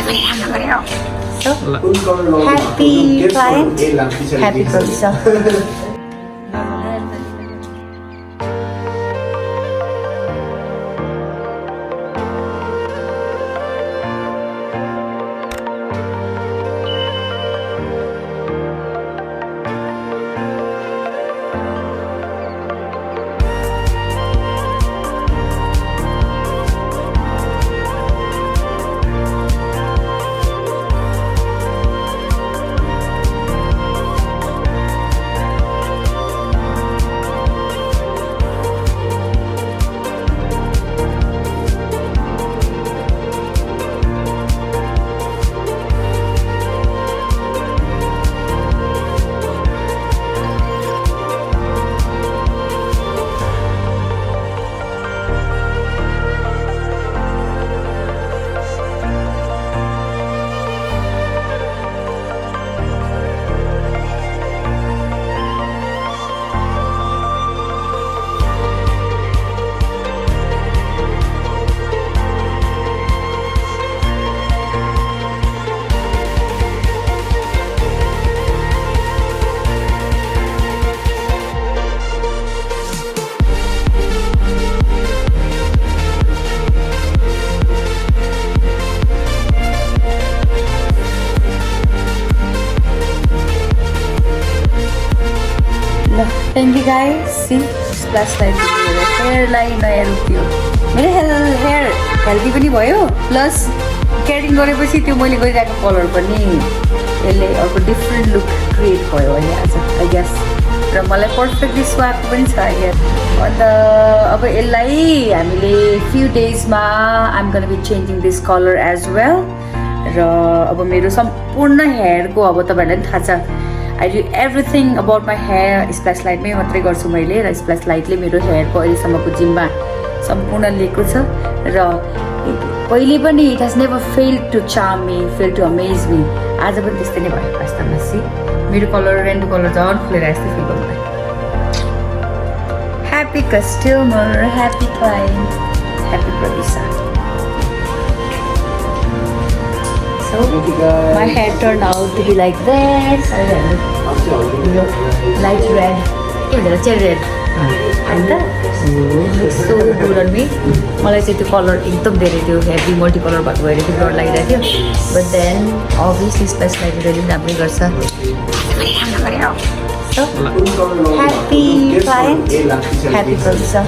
So, happy client, happy Prabisha. Thank you guys. See, splashlight hair line मेरो hair healthy पनि भयो plus caring गरेपछि त्यो मैले गरिरहेको कलर पनि यसले अर्को डिफ्रेन्ट लुक क्रिएट भयो अहिले आज आई गेस र मलाई पर्फेक्टली स्वाप पनि छ आई गेस अन्त अब यसलाई हामीले फ्यु डेजमा I'm gonna be changing this colour as well र अब मेरो सम्पूर्ण हेयरको अब तपाईँहरूलाई थाहा छ I do everything about my hair splashlight मै मात्रै गर्छु मैले र splashlightले मेरो हेयरको अहिलेसम्मको जिम्मा सम्पूर्ण लिएको छ र पहिले पनि it has never failed to charm me, failed to amaze me. आज पनि त्यस्तै नै भयो वास्तवमा सी मेरो कलर रेन्डो कलर झन् फुलेर यस्तै फिल गर्नु happy customer happy client happy Prabisha So, my hair turned out to be like this. Light red. Cherry red. And looks so good on me. मलाई चाहिँ त्यो कलर एकदम धेरै त्यो हेभी मल्टी कलर भएको भएर त्यो डर लागिरहेको थियो बट देन अभियसली स्पेसलाइट really राम्रै गर्छ So, happy client, happy Prabisha.